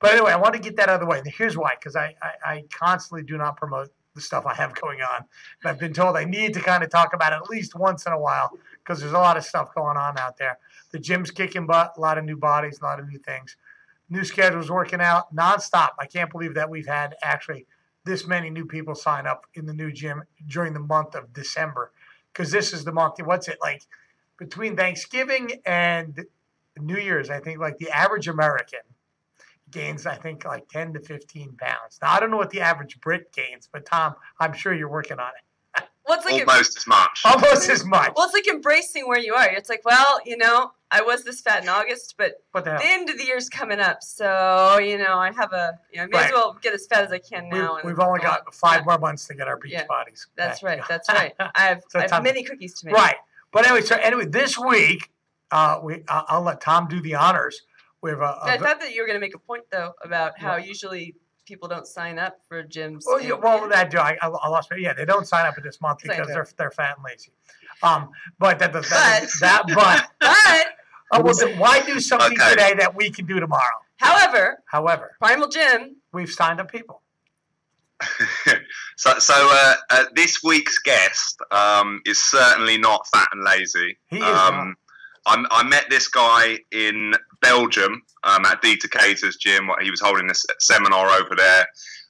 But anyway, I want to get that out of the way. Here's why, because I constantly do not promote the stuff I have going on. And I've been told I need to kind of talk about it at least once in a while because there's a lot of stuff going on out there. The gym's kicking butt, a lot of new bodies, a lot of new things. New schedules working out nonstop. I can't believe that we've had actually this many new people sign up in the new gym during the month of December, because this is the month. What's it like between Thanksgiving and New Year's? I think like the average American gains, I think, like 10 to 15 pounds. Now, I don't know what the average Brit gains, but Tom, I'm sure you're working on it. Well, it's like almost as much. Almost as much. Well, it's like embracing where you are. It's like, well, I was this fat in August, but the end of the year's coming up, so I have may as well get as fat as I can now. We've only got 5 more months to get our beach bodies. That's right. That's right. I have many cookies to make. Right, but anyway, this week, I'll let Tom do the honors. We have I thought that you were going to make a point though about how usually people don't sign up for gyms. Oh, yeah, I lost my. Yeah, they don't sign up for this month because they're fat and lazy. But why do something today that we can do tomorrow? However, Primal Gym, we've signed up people. So this week's guest is certainly not fat and lazy. He is not. I met this guy in Belgium at Dieter Cater's gym. He was holding a seminar over there.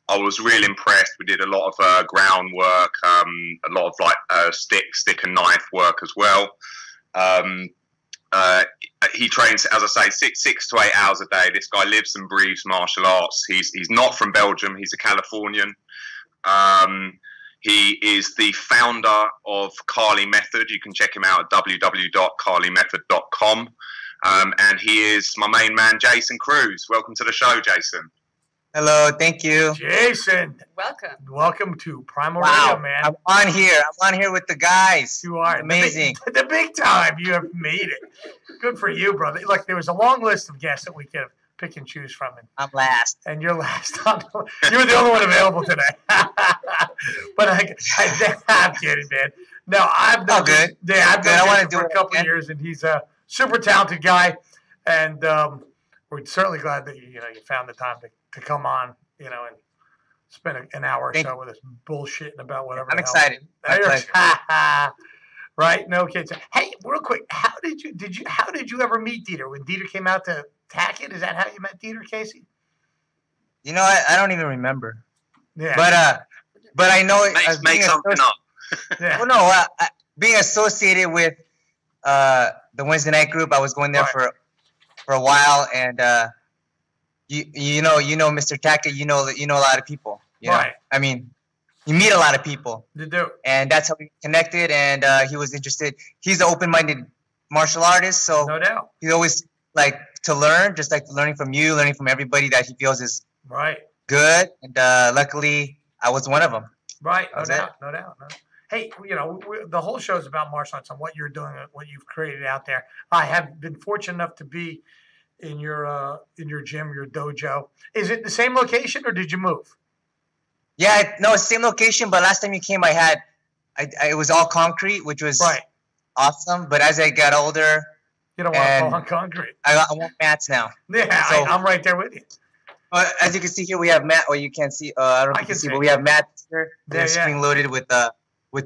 I was really impressed. We did a lot of groundwork, a lot of stick and knife work as well. He trains, as I say, 6 to 8 hours a day. This guy lives and breathes martial arts. He's not from Belgium. He's a Californian. He is the founder of Carly Method. You can check him out at www.carlymethod.com. And he is my main man, Jason Cruz. Welcome to the show, Jason. Hello, thank you. Jason. Welcome to Primal Radio, man. I'm on here with the guys. You are. Amazing. The big time. You have made it. Good for you, brother. Look, there was a long list of guests that we could have pick and choose from. I'm last. And you're last. You were the only one available today. But I'm kidding, man. No, I've known good. Yeah, I've known him for a couple of years, and he's a super talented guy. And we're certainly glad that you found the time to come on, and spend an hour or so with us bullshitting about whatever. I'm excited. Right? No kids. Hey, real quick, how did you ever meet Dieter? When Dieter came out to Tack It, is that how you met Dieter, Casey? I don't even remember. Yeah. But I know make something up. Yeah. Well, no, being associated with the Wednesday night group, I was going there for a while, and you know Mr. Tackett, you know a lot of people. Right. I mean, you meet a lot of people. You do. And that's how we connected, and he was interested. He's an open-minded martial artist, so no doubt. He always like to learn, just like learning from you, learning from everybody that he feels is good. And luckily, I was one of them. Right. No doubt. Hey, the whole show is about martial arts and what you're doing, what you've created out there. I have been fortunate enough to be in your gym, your dojo. Is it the same location or did you move? Yeah, no, it's the same location. But last time you came, it was all concrete, which was awesome. But as I got older, you don't want to fall on concrete. I want mats now. Yeah, so, I'm right there with you. As you can see here, we have mat. Well, you can't see. I don't know if you can see, but we have mats here. They're spring loaded with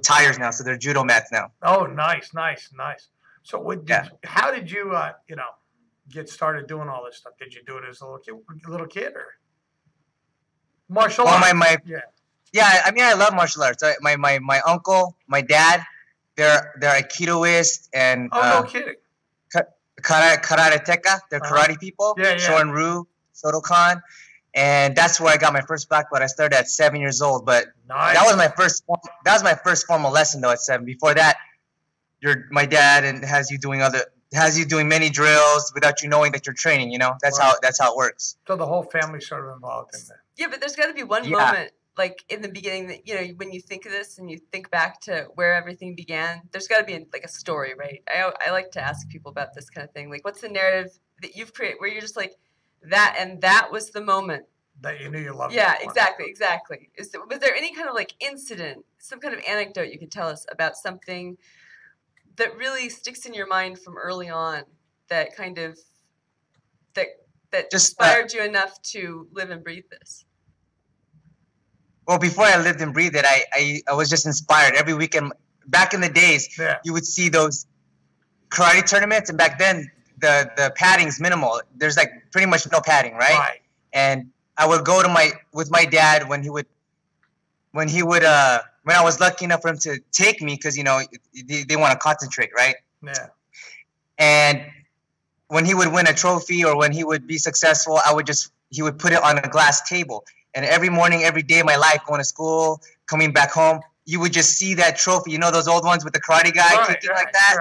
tires now, so they're judo mats now. Oh, nice. So, how did you, get started doing all this stuff? Did you do it as a little kid or martial arts? Yeah. I mean, I love martial arts. My uncle, my dad, they're Aikidoists and no kidding. Karateka. They're karate people. Yeah. Shorin-ryu, Shotokan. And that's where I got my first black belt. I started at 7 years old, but that was my first formal lesson though at 7. Before that, my dad has you doing many drills without you knowing that you're training. That's how it works. So the whole family sort of involved in that. Yeah, but there's got to be one moment, like in the beginning, that when you think of this and you think back to where everything began. There's got to be a story, right? I like to ask people about this kind of thing. Like, what's the narrative that you've created where you're just like that was the moment that you knew you loved? Yeah, exactly. Was there any kind of incident, some kind of anecdote you could tell us about something that really sticks in your mind from early on that kind of that that Just, inspired you enough to live and breathe this? Well, before I lived and breathed it, I was just inspired. Every weekend, back in the days, you would see those karate tournaments, and back then the padding's minimal. There's like pretty much no padding, right? And I would go to with my dad when I was lucky enough for him to take me, because they want to concentrate, right? Yeah. And when he would win a trophy or when he would be successful, he would put it on a glass table. And every morning, every day of my life, going to school, coming back home, you would just see that trophy. You know those old ones with the karate guy kicking like that?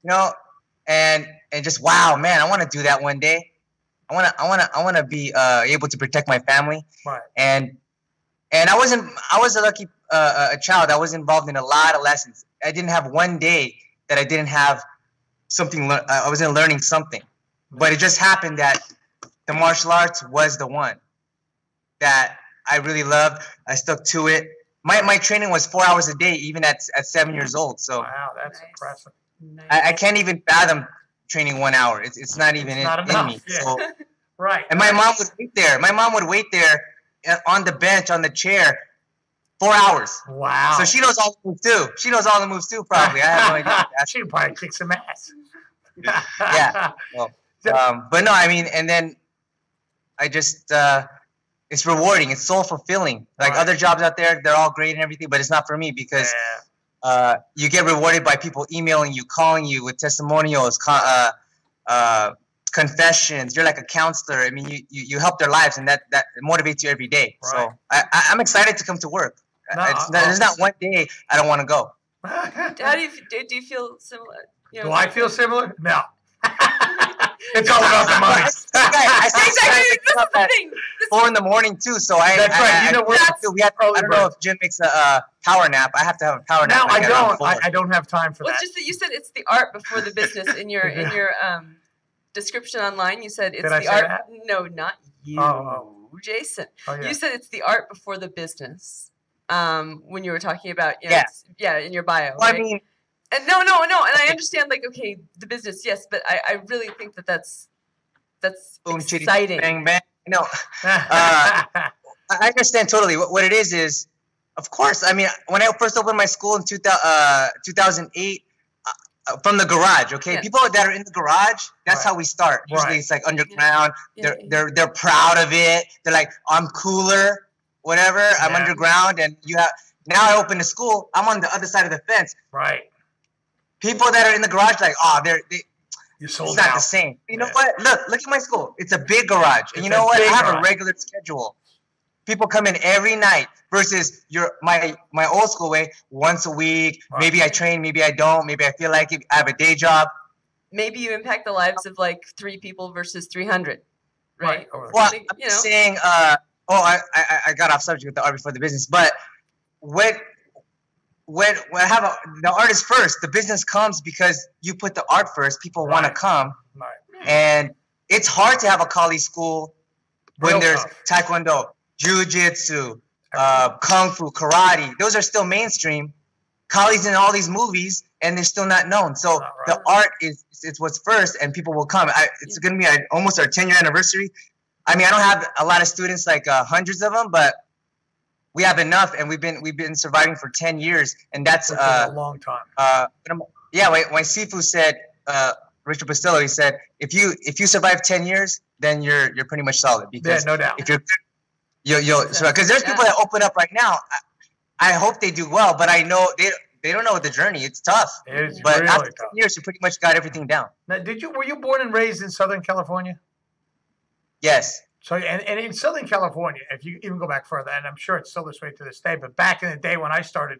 Sure. And just, wow, man, I want to do that one day. I want to be able to protect my family. Right. And I was a lucky a child. I was involved in a lot of lessons. I didn't have one day that I didn't have something. I wasn't learning something. But it just happened that the martial arts was the one that I really loved. I stuck to it. My training was 4 hours a day, even at 7 years old. So wow, that's impressive. Nice. I can't even fathom training 1 hour. It's not even in me. Yeah. So, right. And my mom would wait there. My mom would wait there on the bench, on the chair, 4 hours. Wow. So she knows all the moves too. She knows all the moves too, probably. I have no idea. She could probably kick some ass. Yeah. Well, but no, I mean, and then I just, it's rewarding. It's soul fulfilling. Like other jobs out there, they're all great and everything, but it's not for me because you get rewarded by people emailing you, calling you with testimonials, confessions. You're like a counselor. I mean, you help their lives, and that motivates you every day. Right. So I'm excited to come to work. No, there's not one day I don't want to go. How do you feel similar? Do I feel similar? No. It's all about the money. I say at 4 in the morning too. So that's right. I don't know if Jim makes a power nap. I have to have a power nap. No, I don't have time for that. It's just that you said it's the art before the business in your description online. You said it's the art. That? No, not you, Jason. Oh, yeah. You said it's the art before the business. When you were talking about in your bio. Well, right? I mean. And no, and I understand, like, okay, the business, yes, but I really think that's boom, exciting. Bang, bang. No, I understand totally. What it is, of course, I mean, when I first opened my school in 2008, from the garage, okay? People that are in the garage, that's how we start. Usually it's like underground. Yeah. They're proud of it. They're like, I'm cooler, whatever. I'm underground, and now I open the school, I'm on the other side of the fence. Right. People that are in the garage, like, you sold it's not the same. You know what? Look at my school. It's a big garage. And you know what? I have a regular schedule. People come in every night versus my old school way, once a week. Right. Maybe I train, maybe I don't. Maybe I feel like it. I have a day job. Maybe you impact the lives of like 3 people versus 300, right? Well, I'm saying, I got off subject with the art before the business, but when I have the art is first, the business comes because you put the art first. People want to come, and it's hard to have a Kali school when there's Taekwondo, Jiu-Jitsu, Kung Fu, Karate. Those are still mainstream. Kali's in all these movies, and they're still not known. So the art it's what's first, and people will come. It's going to be almost our 10-year anniversary. I mean, I don't have a lot of students, like hundreds of them, but we have enough, and we've been surviving for 10 years, and that's a long time. When Sifu said, Richard Pastillo, he said, if you survive 10 years, then you're pretty much solid. Because no doubt. If you'll because there's people that open up right now. I hope they do well, but I know they don't know the journey. It's tough. But really after 10 years, you pretty much got everything down. Now, were you born and raised in Southern California? Yes. So, and in Southern California, if you even go back further, and I'm sure it's still this way to this day, but back in the day when I started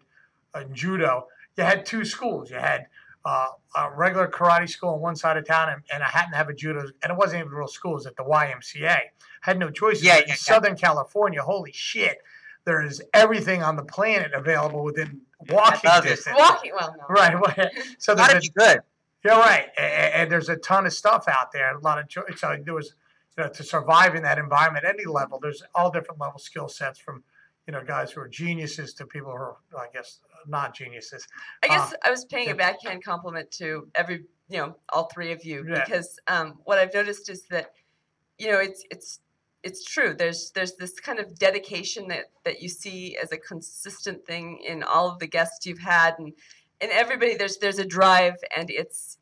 in judo, you had 2 schools. You had a regular karate school on one side of town, and I happened to have a judo, and it wasn't even a real school. It was at the YMCA. Had no choices. In Southern California, holy shit, there is everything on the planet available within walking distance. Right. So that'd be good. Yeah, right. And there's a ton of stuff out there. A lot of choice. So there was. To survive in that environment, any level, there's all different level skill sets from, guys who are geniuses to people who are, I guess, not geniuses. I guess I was paying a backhand compliment to all 3 of you because what I've noticed is that you know, it's true. There's this kind of dedication that you see as a consistent thing in all of the guests you've had, and everybody. There's a drive, and it's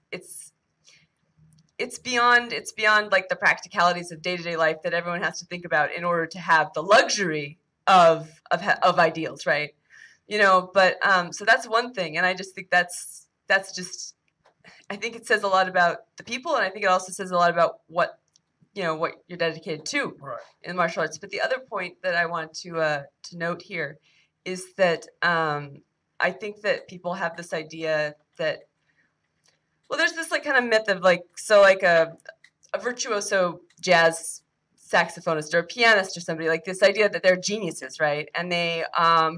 beyond like the practicalities of day-to-day life that everyone has to think about in order to have the luxury of ideals, right? You know, but so that's one thing, and I just think that's just, I think it says a lot about the people, and I think it also says a lot about what you're dedicated to in martial arts. But the other point that I want to note here is that I think that people have this idea that, well, there's this like kind of myth of like, so like a virtuoso jazz saxophonist or a pianist or somebody, like this idea that they're geniuses, right? And they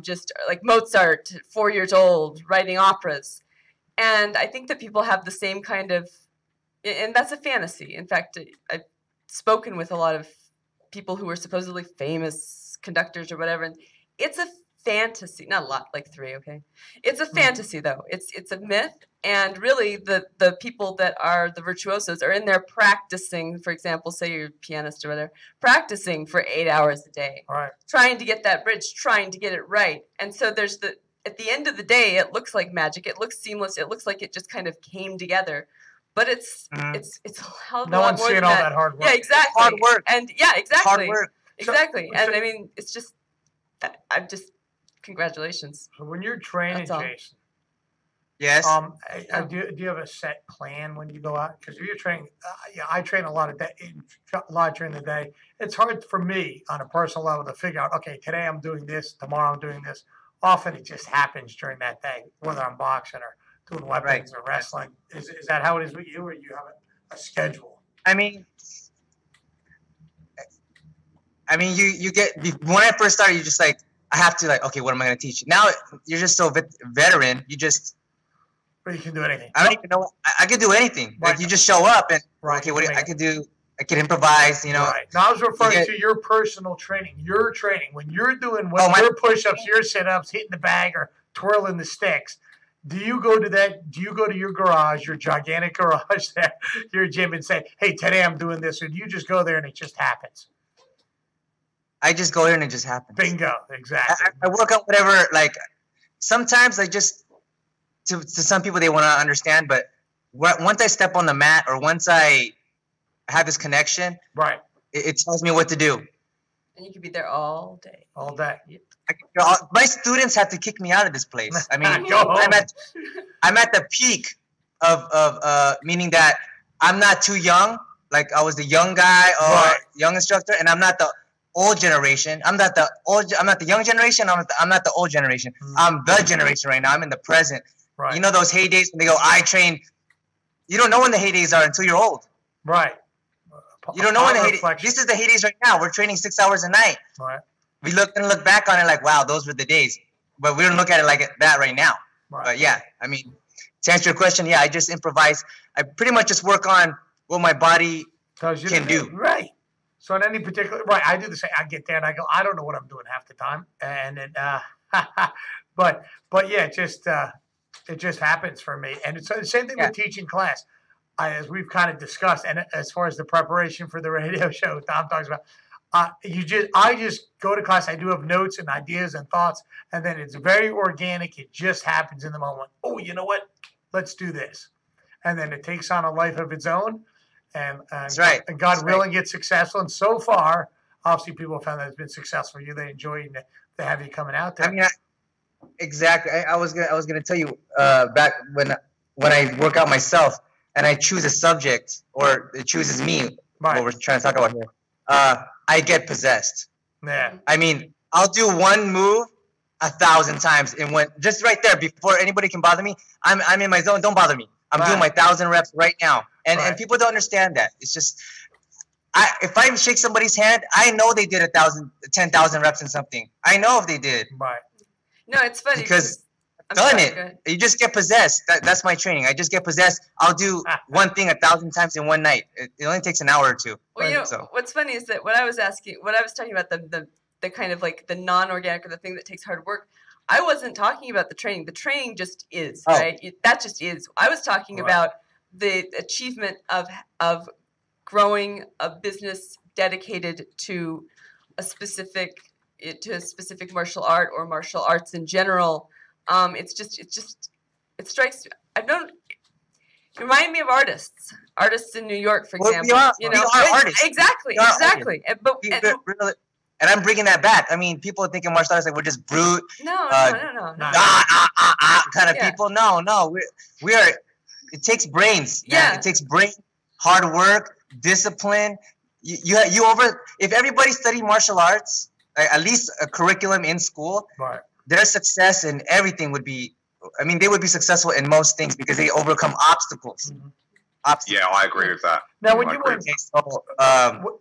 just like Mozart, 4 years old, writing operas. And I think that people have the same kind of, and that's a fantasy. In fact, I've spoken with a lot of people who are supposedly famous conductors or whatever, and it's a fantasy. Not a lot, like 3, okay? It's a fantasy, though. It's a myth, and really the people that are the virtuosos are in there practicing, for example, say you're a pianist or whatever, practicing for 8 hours a day, trying to get that bridge, trying to get it right. And so there's at the end of the day, it looks like magic. It looks seamless. It looks like it just kind of came together. But it's a hell of a No lot one's more seeing than all that. that hard work. Yeah, exactly. Hard work. And yeah, exactly. Hard work. Exactly. So- And I mean, it's just, I'm just, congratulations. So when you're training, That's all. Jason, Yes. do you have a set plan when you go out? Because you're training, I train a lot during the day. It's hard for me on a personal level to figure out, okay, today I'm doing this, tomorrow I'm doing this. Often it just happens during that day, whether I'm boxing or doing weapons or wrestling. Is that how it is with you, or you have a schedule? I mean, you get, when I first started, you just like, I have to like, okay, what am I going to teach? Now you're just so veteran, you just. Or you can do anything. I don't even know. I could do anything. Like you just show up and okay, what I could do? I could improvise. You know. Right. Now I was referring to your personal training. Your training when you're doing your push-ups, your sit-ups, hitting the bag, or twirling the sticks. Do you go to that? Do you go to your garage, your gigantic garage there, your gym, and say, "Hey, today I'm doing this," or do you just go there and it just happens? I just go there and it just happens. Bingo! Exactly. I work out whatever. Like sometimes I just. To some people, they want to understand, but once I step on the mat or once I have this connection, it tells me what to do. And you could be there all day. All day. My students have to kick me out of this place. I mean, I'm at the peak of meaning that I'm not too young. Like I was the young guy or young instructor, and I'm not the old generation. I'm not the young generation. I'm not the old generation. I'm the generation right now. I'm in the present. You know those heydays when they go, I train. You don't know when the heydays are until you're old. Right. You don't know when the heydays. This is the heydays right now. We're training 6 hours a night. Right. We look back on it like, wow, those were the days. But we don't look at it like that right now. Right. But yeah, I mean, to answer your question, yeah, I just improvise. I pretty much just work on what my body can do. Right. So in any particular, I do the same. I get there and I go, I don't know what I'm doing half the time, and it, but yeah, it just happens for me. And it's the same thing with teaching class. As we've kind of discussed, and as far as the preparation for the radio show Tom talks about, I just go to class. I do have notes and ideas and thoughts, and then it's very organic. It just happens in the moment. Oh, you know what? Let's do this. And then it takes on a life of its own. And and God willing, get successful. And so far, obviously, people have found that it's been successful for you. They enjoy to have you coming out there. I mean, exactly. I was gonna tell you back when I work out myself and I choose a subject or it chooses me. What we're trying to talk about here. I get possessed. Yeah. I mean, I'll do one move 1,000 times, and just right there before anybody can bother me, I'm in my zone. Don't bother me. I'm doing my 1,000 reps right now. And people don't understand that. It's just, if I shake somebody's hand, I know they did 10,000 reps in something. I know if they did. Right. No, it's funny because I've done it. You just get possessed. That's my training. I just get possessed. I'll do one thing 1,000 times in one night. It only takes an hour or two. Well, you know, what's funny is that when I was talking about the kind of like the non-organic or the thing that takes hard work, I wasn't talking about the training. The training just is, right? That just is. I was talking about the achievement of growing a business dedicated to a specific martial art or martial arts in general. It strikes. I've known. You remind me of artists in New York, for example. We are artists. Exactly. And I'm bringing that back. I mean, people thinking martial arts like we're just brute. No. Kind of people. No. We are. It takes brains. Yeah. It takes brain, hard work, discipline. If everybody studied martial arts, at least a curriculum in school, right, their success in everything would be. I mean, they would be successful in most things because they overcome obstacles. Mm-hmm. Yeah, I agree with that. Now, when you were,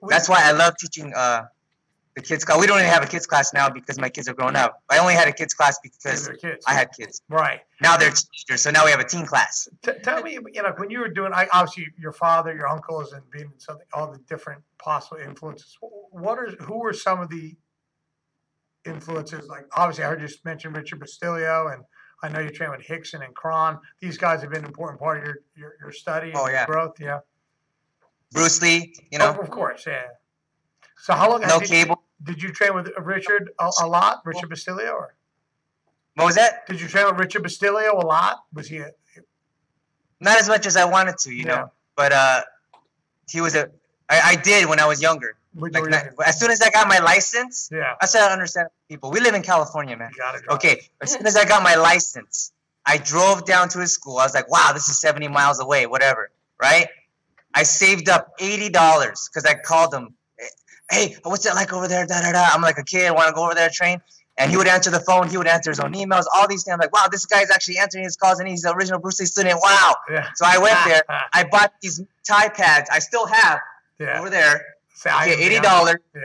that's why I love teaching the kids class. We don't even have a kids class now because my kids are grown up. I only had a kids class because I had kids. Right. Now they're teenagers, so now we have a teen class. Tell me, when you were doing, obviously your father, your uncles, and being something, all the different possible influences. Who were some of the influences? Like, obviously, I heard you mention Richard Bastilio, and I know you train with Hickson and Cron. These guys have been an important part of your study and your growth. Yeah. Bruce Lee, of course, yeah. So how long? Did you train with Richard a lot? Richard Bastilio, or what was that? Did you train with Richard Bastilio a lot? Was he? Not as much as I wanted to, you know. But he was I did when I was younger. As soon as I got my license, I started understanding people. We live in California, man. Okay, as soon as I got my license, I drove down to his school. I was like, wow, this is 70 miles away, whatever, right? I saved up $80 because I called him. Hey, what's it like over there? I'm like a kid, want to go over there and train. And he would answer the phone. He would answer his own emails, all these things. I'm like, wow, this guy's actually answering his calls, and he's the original Bruce Lee student. Wow. Yeah. So I went there. I bought these Thai pads. I still have over there. $80. Yeah.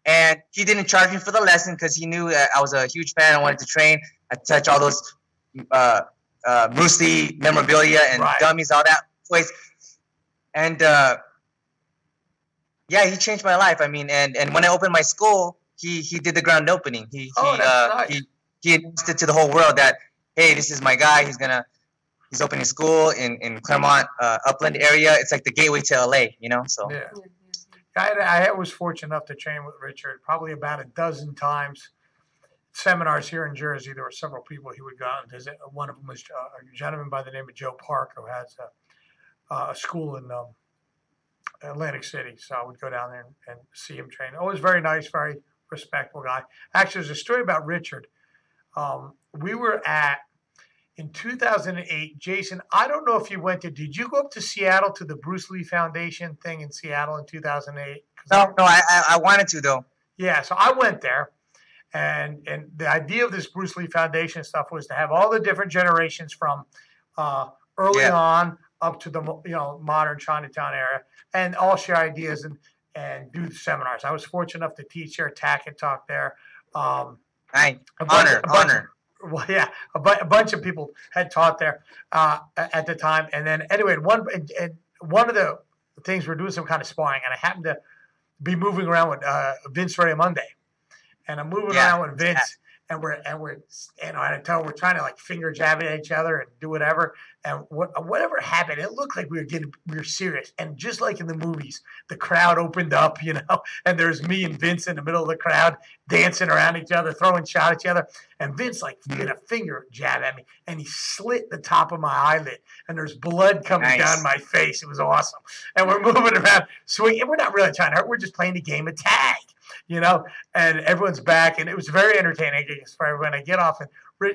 And he didn't charge me for the lesson because he knew I was a huge fan. I wanted to train. I touch all those Bruce Lee memorabilia and dummies, all that place. And he changed my life. I mean, and when I opened my school, he did the grand opening. He announced it to the whole world that, hey, this is my guy. He's opening a school in Claremont, Upland area. It's like the gateway to LA, So. Yeah. I was fortunate enough to train with Richard probably about a dozen times. Seminars here in Jersey, there were several people he would go out and visit. One of them was a gentleman by the name of Joe Park, who has a school in Atlantic City. So I would go down there and see him train. Always very nice, very respectful guy. Actually, there's a story about Richard. We were in 2008, Jason, I don't know if you did you go up to Seattle to the Bruce Lee Foundation thing in Seattle in 2008? No, I wanted to, though. Yeah, so I went there, and the idea of this Bruce Lee Foundation stuff was to have all the different generations from early on up to the modern Chinatown era, and all share ideas and do seminars. I was fortunate enough to teach here, Tackett talk there. Honor. Well, yeah, a bunch of people had taught there at the time, and then anyway, one of the things we're doing some kind of sparring, and I happened to be moving around with Vince Raimondi, and I'm moving around with Vince, and we're I tell we're trying to like finger jab at each other and do whatever, and whatever happened, it looked like we were serious, and just like in the movies, the crowd opened up, and there's me and Vince in the middle of the crowd dancing around each other, throwing shots at each other, and Vince did a finger jab at me, and he slit the top of my eyelid, and there's blood coming down my face. It was awesome, and we're moving around, swinging, and we're not really trying to hurt. We're just playing the game of tag. And everyone's back, and it was very entertaining for everyone. I get off, and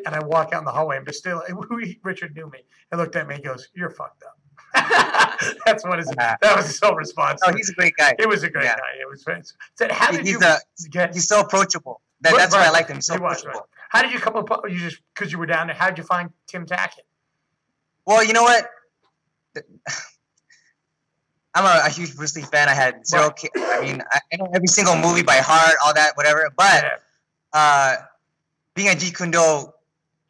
I walk out in the hallway, and Richard knew me and looked at me and goes, "You're fucked up." That was his whole response. Oh, he's a great guy. He was a great guy. It was fantastic. So he's so approachable. That's why I liked him. He's so approachable. How did you come up? You just because you were down there. How did you find Tim Tackett? Well, you know what? I'm a huge Bruce Lee fan. I had zero. I mean, I know every single movie by heart, all that, whatever. But being a Jeet Kune Do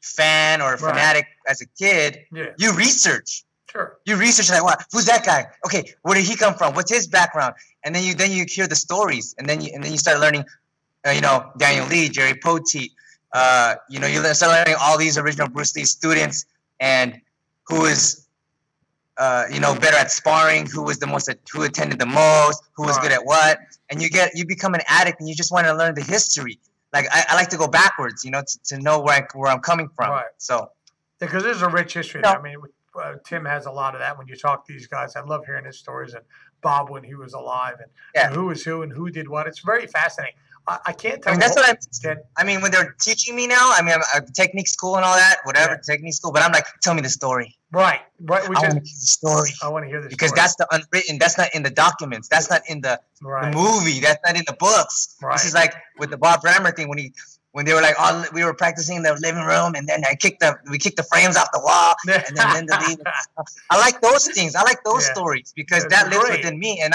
fan or fanatic as a kid, you research. Sure. You research like, what? Who's that guy? Okay, where did he come from? What's his background? And then you hear the stories, and then you start learning. Daniel Lee, Jerry Poteet. You start learning all these original Bruce Lee students, and who is. Better at sparring, who attended the most, who was good at what, and you become an addict, and you just want to learn the history. Like I like to go backwards, to know where I'm coming from. Right. So because there's a rich history there. I mean, Tim has a lot of that when you talk to these guys. I love hearing his stories, and Bob when he was alive, and who was who and who did what. It's very fascinating. I can't tell. I mean, that's what I mean, when they're teaching me now, I mean, I'm technique school and all that, whatever, technique school, but I'm like, tell me the story. Right. I want to hear the story. I want to hear the because story. that's the unwritten. That's not in the documents. That's not in the movie. That's not in the books. Right. This is like with the Bob Brammer thing when they were like, we were practicing in the living room, and then we kicked the frames off the wall, and then Linda I like those things. I like those stories because that lives within me, and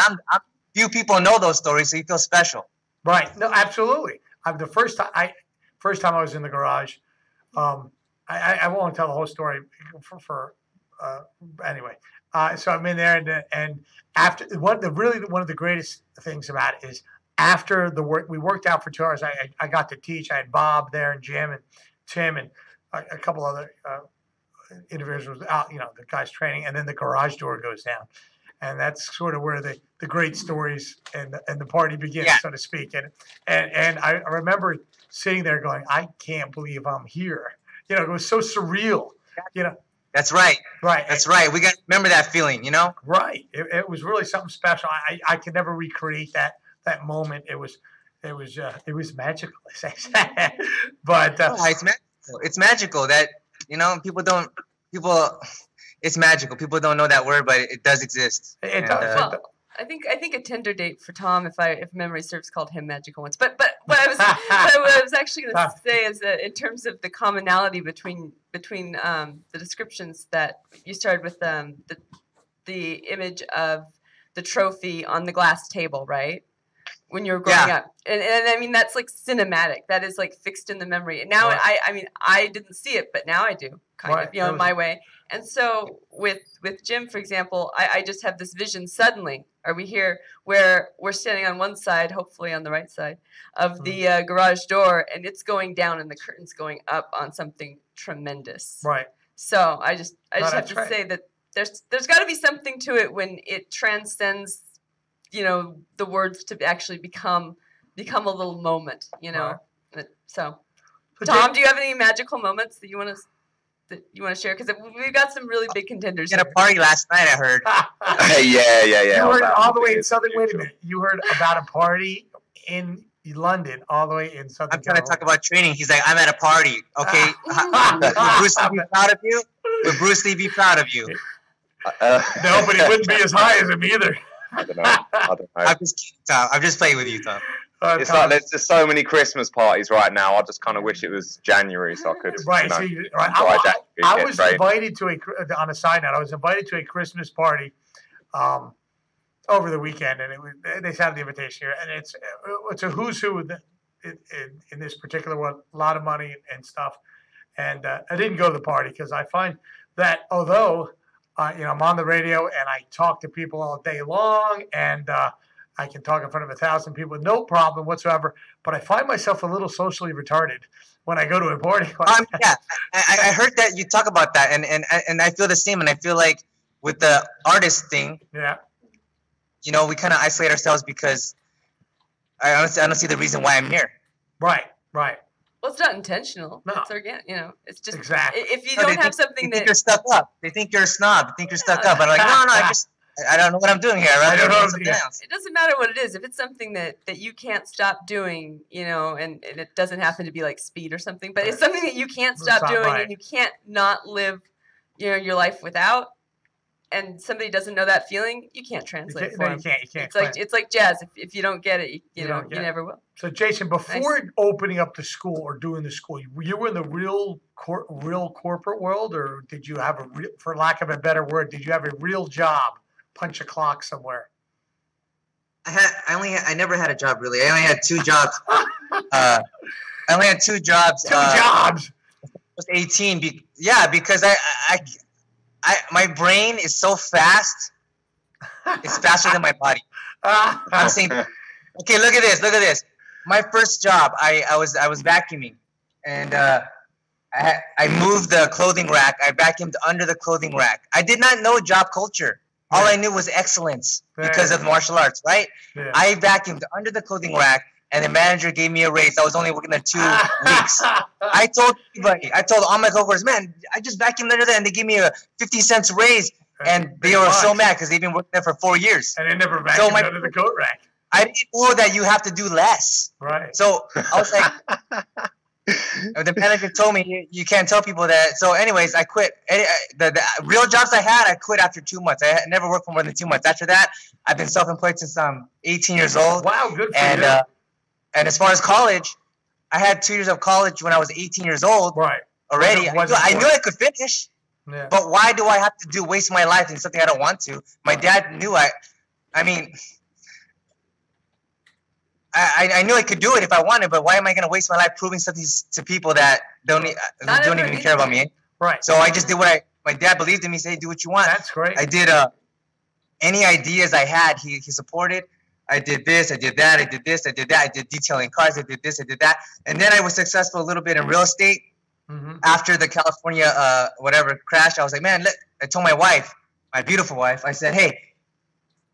few people know those stories, so you feel special. Right. No, absolutely. The first time I was in the garage, I won't tell the whole story anyway. So I'm in there, and after one of the greatest things about it is after the work, we worked out for 2 hours. I got to teach. I had Bob there and Jim and Tim and a couple other individuals out, the guys training, and then the garage door goes down. And that's sort of where the great stories and the party begins, so to speak. And I remember sitting there going, I can't believe I'm here. It was so surreal. That's right. Right. That's right. We got to remember that feeling. Right. It was really something special. I could never recreate that moment. It was magical. But it's magical. It's magical that people. It's magical. People don't know that word, but it does exist. It does. Well, I think a Tinder date for Tom, if memory serves, called him magical once. But what I was actually going to say is that in terms of the commonality between the descriptions that you started with, the image of the trophy on the glass table, right? When you were growing up, and I mean that's like cinematic. That is like fixed in the memory. And now I didn't see it, but now I do, kind of, in my way. And so with Jim, for example, I just have this vision. Suddenly, are we here where we're standing on one side, hopefully on the right side of the garage door, and it's going down, and the curtain's going up on something tremendous. Right. So I just have to say that there's got to be something to it when it transcends, the words to actually become a little moment. Right. So Tom, do you have any magical moments that you want to share? Because we've got some really big contenders. We had a party last night, I heard. Yeah. You heard all the way in Southern. Wait a minute. You heard about a party in London, all the way in Southern. I'm trying to talk about training. He's like, I'm at a party. Okay, would Bruce Lee be proud of you? Would Bruce Lee be proud of you? No, but he wouldn't be as high as him either. I don't know. I'm just kidding, Tom. I'm just playing with you, Tom. It's like there's just so many Christmas parties right now. I just kind of wish it was January so I could. Right. I was invited to on a side note. I was invited to a Christmas party over the weekend, and they had the invitation here, and it's a who's who in this particular one. A lot of money and stuff, and I didn't go to the party because I find that although I'm on the radio and I talk to people all day long, and I can talk in front of 1,000 people, no problem whatsoever. But I find myself a little socially retarded when I go to a party. Yeah, I heard that you talk about that, and I feel the same. And I feel like with the artist thing, we kind of isolate ourselves because I don't see the reason why I'm here. Right. Well, it's not intentional. No. It's organic. It's just exactly. If you don't have something they think you're stuck up. They think you're a snob. They think you're stuck up. I'm like, no, I don't know what I'm doing here. I don't know something else. It doesn't matter what it is. If it's something that you can't stop doing, and it doesn't happen to be like speed or something, but it's something that you can't stop doing and you can't not live, your life without, and somebody doesn't know that feeling, you can't translate it for them. You can't. It's like jazz. If you don't get it, you never will. So Jason, before opening up the school or doing the school, you were in the real corporate world, or did you have for lack of a better word, did you have a real job? Punch a clock somewhere. I never had a job really. I only had 2 jobs. I only had 2 jobs. 2 jobs. I was 18. Because my brain is so fast. It's faster than my body. I'm saying, okay, look at this. My first job, I was vacuuming, and I moved the clothing rack. I vacuumed under the clothing rack. I did not know job culture. All I knew was excellence because of martial arts, right? Yeah. I vacuumed under the clothing rack, and the manager gave me a raise. I was only working there 2 weeks. I told everybody, I told all my coworkers, man, I just vacuumed under there, and they gave me a 50 cents raise, and they were so mad because they've been working there for 4 years. And they never vacuumed under the coat rack. I didn't know that you have to do less. Right. So I was like, the manager told me you can't tell people that. So, anyways, I quit. The real jobs I had, I quit after 2 months. I never worked for more than 2 months. After that, I've been self-employed since I'm 18 years old. Wow, good for you. And as far as college, I had 2 years of college when I was 18 years old. Right. Already, I knew I could finish. Yeah. But why do I have to waste my life in something I don't want to? My dad knew I mean. I knew I could do it if I wanted, but why am I going to waste my life proving something to people that don't even care about me? Right. So I just did what my dad believed in me. Said, hey, do what you want. That's great. I did any ideas I had, he supported. I did this, I did that, I did this, I did that. I did detailing cars, I did this, I did that. And then I was successful a little bit in real estate. Mm-hmm. After the California whatever crash, I was like, man, look, I told my wife, my beautiful wife, I said, hey,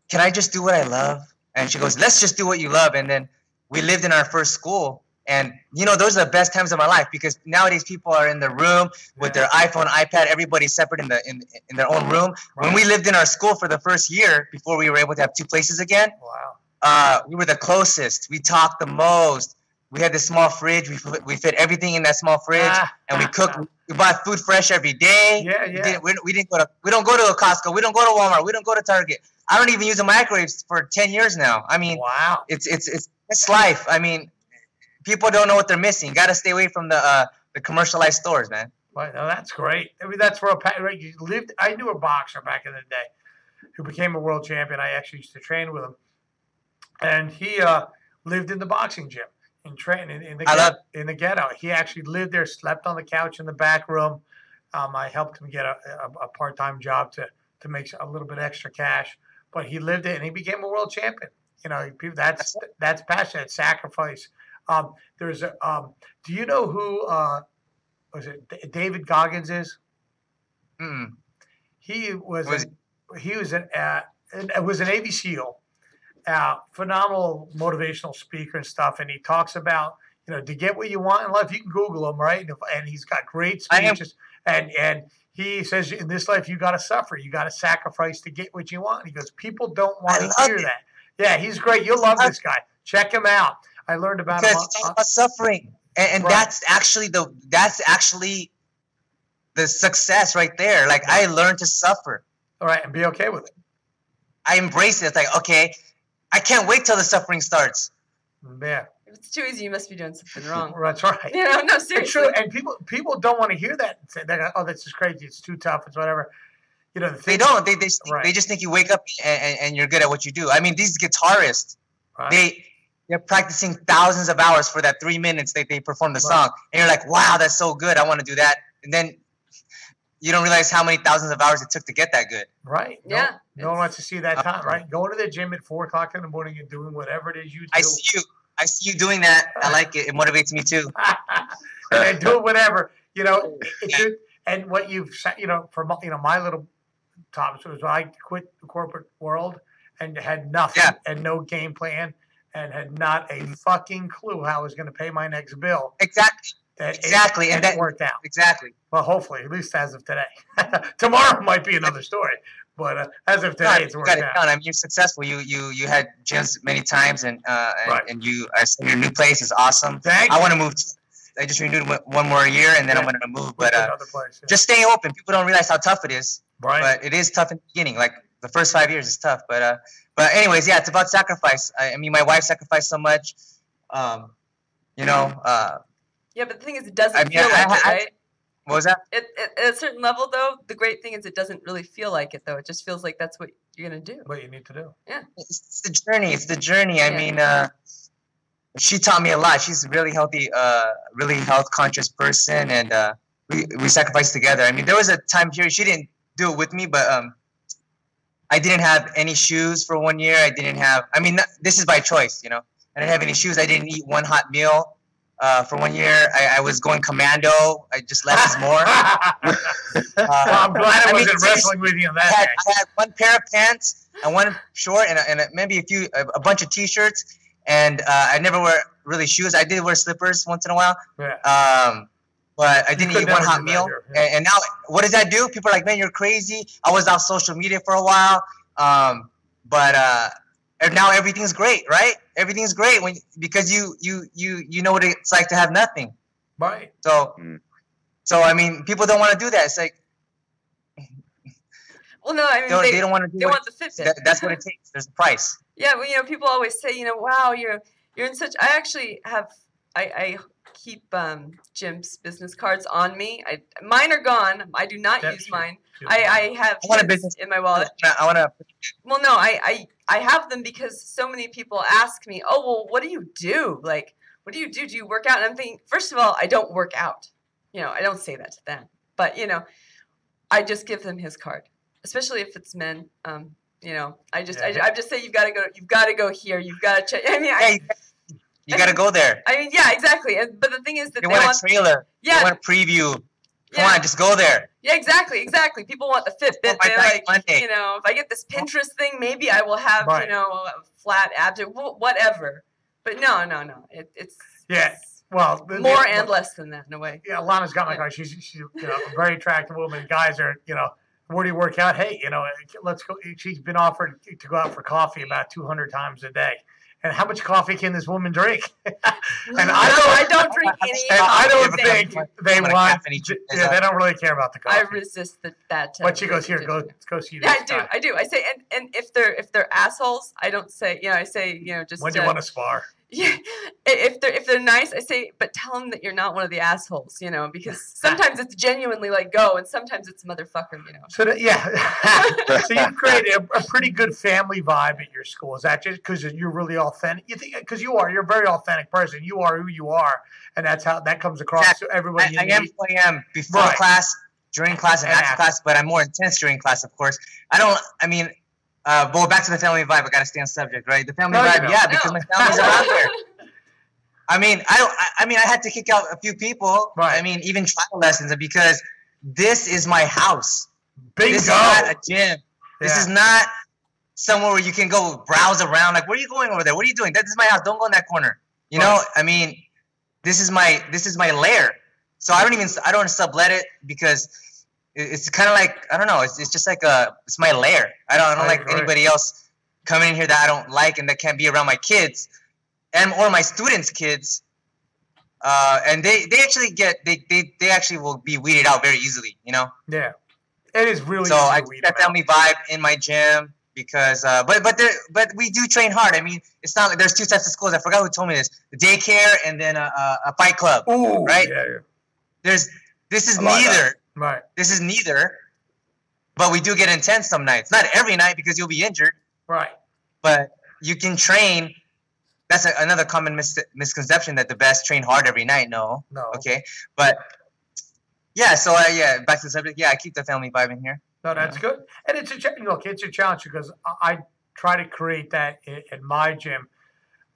can I just do what I love? And she goes, let's just do what you love. And then we lived in our first school. And, those are the best times of my life because nowadays people are in their room with their iPhone, iPad. Everybody's separate in their own room. Right. When we lived in our school for the first year before we were able to have 2 places again, we were the closest. We talked the most. We had this small fridge. We fit everything in that small fridge, and we cooked. We bought food fresh every day. Yeah. We don't go to a Costco. We don't go to Walmart. We don't go to Target. I don't even use a microwave for 10 years now. I mean, wow. It's life. I mean, people don't know what they're missing. You got to stay away from the commercialized stores, man. Right. No, that's great. I mean, that's where you lived. I knew a boxer back in the day who became a world champion. I actually used to train with him, and he lived in the boxing gym. In the ghetto. He actually lived there, slept on the couch in the back room. I helped him get a part-time job to make a little bit extra cash. But he lived it, and he became a world champion. That's passion, sacrifice. Do you know who was it? David Goggins is? Mm. He was an Navy SEAL. Phenomenal motivational speaker and stuff, and he talks about to get what you want in life. You can Google him, right? And he's got great speeches. And he says in this life you got to suffer, you got to sacrifice to get what you want. He goes, people don't want to hear that. Yeah, he's great. You'll love this guy. Check him out. I learned about him. Because it's about suffering, and right. that's actually the success right there. Like I learned to suffer. All right, and be okay with it. I embrace it. It's like okay. I can't wait till the suffering starts. Yeah. If it's too easy, you must be doing something wrong. That's right. No, seriously. It's true. And people don't want to hear that. They're like, oh, that's just crazy. It's too tough. It's whatever. They don't. They just think you wake up and you're good at what you do. I mean, these guitarists, right. They're practicing thousands of hours for that 3 minutes that they perform the song. And you're like, wow, that's so good. I want to do that. And then you don't realize how many thousands of hours it took to get that good. Right. No one wants to see that time, right? Going to the gym at 4 o'clock in the morning and doing whatever it is you do. I see you doing that. I like it. It motivates me too. And do whatever, and what you've said, for my little topics was I quit the corporate world and had nothing and no game plan and had not a fucking clue how I was going to pay my next bill. Exactly. And that worked out. Exactly. Well, hopefully, at least as of today. Tomorrow might be another story, but as of today, it's worked out. I mean, you're successful. You had gyms many times, and right. and your new place is awesome. Thank you. I want to move. I just renewed one more year, and then I'm going to move. But another place, just stay open. People don't realize how tough it is. Right. But it is tough in the beginning. Like the first 5 years is tough. But anyways, it's about sacrifice. I mean, my wife sacrificed so much. Yeah, but the thing is, it doesn't feel like it, right? What was that? At a certain level, though, the great thing is it doesn't really feel like it, though. It just feels like that's what you're going to do. What you need to do. Yeah. It's the journey. I mean, she taught me a lot. She's a really healthy, really health-conscious person, and we sacrificed together. I mean, there was a time period, she didn't do it with me, but I didn't have any shoes for 1 year. This is by choice, I didn't have any shoes. I didn't eat one hot meal For 1 year, I was going commando. I just less is more. Well, I'm glad I wasn't wrestling with you on that day. I had one pair of pants and one short and maybe a bunch of t-shirts. And I never wear really shoes. I did wear slippers once in a while. Yeah. But I didn't eat one hot meal. Here, yeah. And now, what does that do? People are like, man, you're crazy. I was off social media for a while. And now everything's great, right? Everything's great because you know what it's like to have nothing. Right. So I mean, people don't want to do that. It's like, well, no, I mean, they don't want to do it. They want the Fitbit. That's what it takes. There's a price. Yeah, well, people always say, wow, you're in such. I actually have. I keep Jim's business cards on me. Mine are gone. I do not use mine. I have his in my wallet. I want to. Well, no, I have them because so many people ask me, oh, well, what do you do? Like, what do you do? Do you work out? And I'm thinking, first of all, I don't work out. I don't say that to them. But, I just give them his card, especially if it's men. I just say, you've got to go here. You've got to check. I mean, you got to go there. I mean, yeah, exactly. But the thing is that they want a trailer. Yeah. They want a preview. Come on, just go there. Yeah, exactly. People want the Fitbit. They're like, if I get this Pinterest thing, maybe I will have, flat abs or whatever. But no. It's well, more and less than that in a way. Yeah, Lana's got my car. She's a very attractive woman. Guys are, where do you work out? Hey, let's go. She's been offered to go out for coffee about 200 times a day. And how much coffee can this woman drink? And I don't drink any. And I don't think they want. Yeah, they don't really care about the coffee. I resist that. But she goes, here, go see this. Yeah, I do. I say, and if they're assholes, I don't say. I say, just. When do you want to spar? Yeah, if they're nice, I say, but tell them that you're not one of the assholes, because sometimes it's genuinely like go, and sometimes it's motherfucker, So so you've created a pretty good family vibe at your school. Is that just because you're really authentic? You think because you're a very authentic person. You are who you are, and that's how that comes across to everybody. I am who I am before class, during class, and after class, but I'm more intense during class, of course. But back to the family vibe. I gotta stay on subject, right? The family vibe, because my family's around there. I mean, I had to kick out a few people. Right. I mean, even trial lessons because this is my house. Bingo. This is not a gym. This is not somewhere where you can go browse around. Like, where are you going over there? What are you doing? This is my house. Don't go in that corner. You know? I mean, this is my lair. So I don't sublet it because it's kind of like, I don't know. It's just like it's my lair. I don't like anybody else coming in here that I don't like and that can't be around my kids or my students' kids. And they actually will be weeded out very easily, Yeah. It is really so I keep that family vibe in my gym because but we do train hard. I mean, it's not like there's two types of schools. I forgot who told me this. The daycare and then a fight club. Ooh, right? Yeah. This is neither. Right. This is neither. But we do get intense some nights. Not every night because you'll be injured. Right. But you can train. That's another common misconception that the best train hard every night. No. Okay. But yeah. So back to the subject. Yeah, I keep the family vibe in here. No, that's good. And it's a challenge because I try to create that in my gym.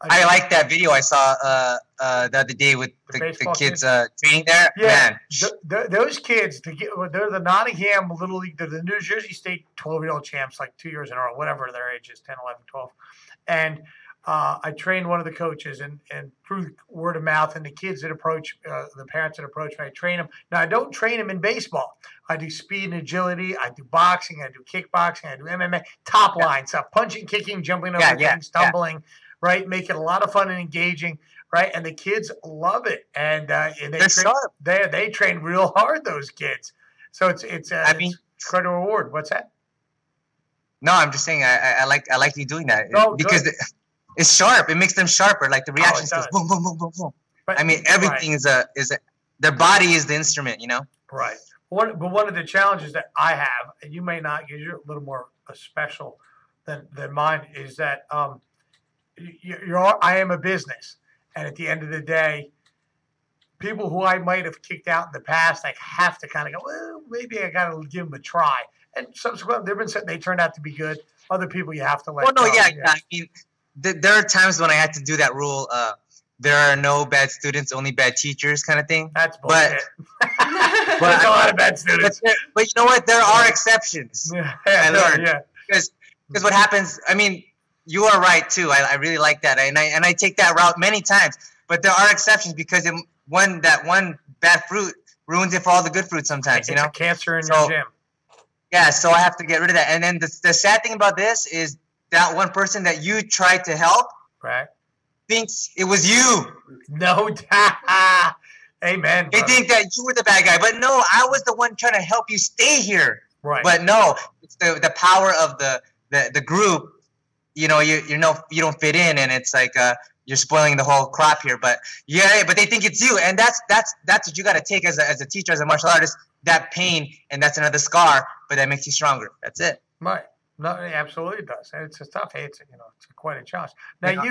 I like that video I saw the other day with the kids training there. Yeah, man. Those kids, they're the Nottingham Little League, they're the New Jersey State 12-year-old champs, like 2 years in a row, whatever their age is, 10, 11, 12. And I trained one of the coaches, and through word of mouth, and the kids that approach, the parents that approach me, I train them. Now, I don't train them in baseball. I do speed and agility. I do boxing. I do kickboxing. I do MMA. Top line stuff, punching, kicking, jumping over things, stumbling. Right, make it a lot of fun and engaging, right? And the kids love it, and they train real hard. Those kids, so it's quite a reward. What's that? No, I'm just saying I like you doing that because it's sharp. It makes them sharper. Like the reaction goes boom, boom, boom, boom, boom. But, I mean, everything is their body is the instrument, Right. But one of the challenges that I have, and you may not, because you're a little more special than mine, is that I am a business, and at the end of the day, people who I might have kicked out in the past, I have to kind of go, well, maybe I got to give them a try. And subsequently, they turned out to be good. Other people you have to let go. I mean, there are times when I had to do that rule. there are no bad students, only bad teachers kind of thing. That's bullshit. But there's a lot of bad students. But you know what? There are exceptions. I learned. Yeah. Because what happens, I mean, you are right too. I really like that. And I take that route many times. But there are exceptions because that one bad fruit ruins it for all the good fruit sometimes, you know? It's a cancer in your gym. Yeah, so I have to get rid of that. And then the sad thing about this is that one person that you tried to help thinks it was you. No, amen. They think that you were the bad guy. But no, I was the one trying to help you stay here. Right. But no, it's the power of the group. You know, you don't fit in, and it's like you're spoiling the whole crop here. But but they think it's you, and that's what you got to take as a teacher, as a martial artist. That pain, and that's another scar, but that makes you stronger. That's it. Right. No, it absolutely does. And it's tough. Hey, it's quite a challenge. Now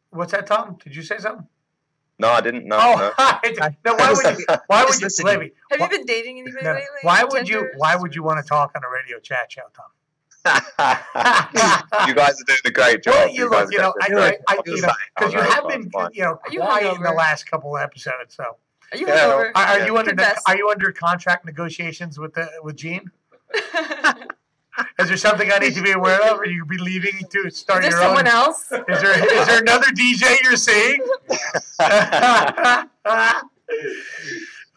what's that, Tom? Did you say something? No, I didn't. No. Oh, no. Now, why would you, Levy? Have you been dating anybody lately? Why would you want to talk on a radio chat show, Tom? You guys are doing a great job. Well, because you have been, quiet in the last couple of episodes. So, are you hungover? Are you under contract negotiations with Gene? Is there something I need to be aware of? Or you be leaving to start your own? Is there someone else? Is there another DJ you're seeing?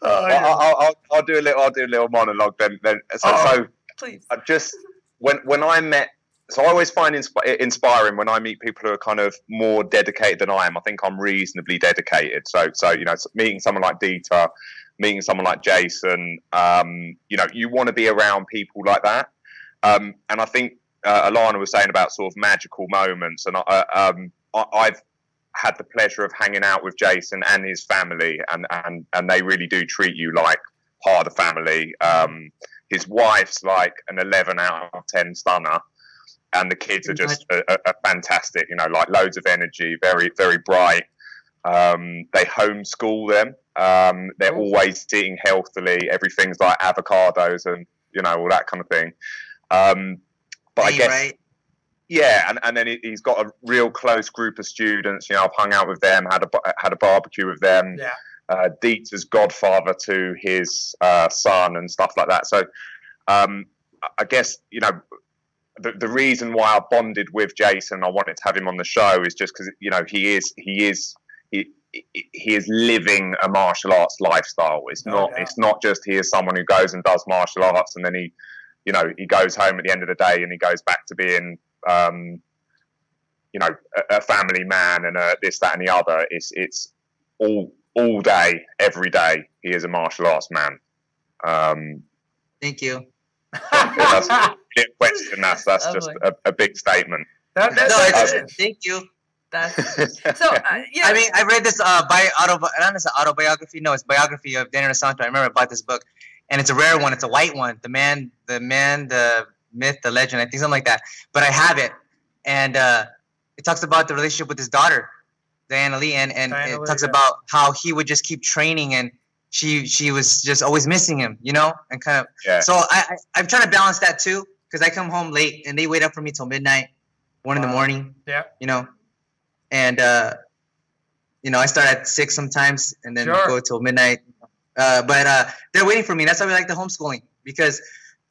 I'll do a little monologue then. So please. Just when I met, so I always find inspiring when I meet people who are kind of more dedicated than I am. I think I'm reasonably dedicated. So meeting someone like Dieter, meeting someone like Jason, you want to be around people like that. And I think Alana was saying about sort of magical moments, and I've had the pleasure of hanging out with Jason and his family, and they really do treat you like part of the family. His wife's like an 11 out of 10 stunner, and the kids are just a fantastic, like loads of energy, very, very bright. They homeschool them. They're always eating healthily. Everything's like avocados and, all that kind of thing. But I guess, right? Yeah, and then he's got a real close group of students. I've hung out with them, had a barbecue with them. Yeah. Dieter's godfather to his son and stuff like that. So I guess the reason why I bonded with Jason, I wanted to have him on the show, is just because he is living a martial arts lifestyle. It's not just he is someone who goes and does martial arts and then he goes home at the end of the day and he goes back to being a family man and this, that, and the other. It's all day, every day. He is a martial arts man. Thank you. That's a question. That's just a big statement. Thank you. So I mean, I read this autobiography. No, it's biography of Daniel Santo. I remember I bought this book, and it's a rare one. It's a white one. The man, the myth, the legend. I think something like that. But I have it, and it talks about the relationship with his daughter, Diana Lee, and it talks about how he would just keep training, and she was just always missing him, and kind of. Yeah. So I'm trying to balance that too, because I come home late, and they wait up for me till midnight, 1 in the morning. Yeah. And I start at 6 sometimes, and then go till midnight. But they're waiting for me. That's why we like the homeschooling, because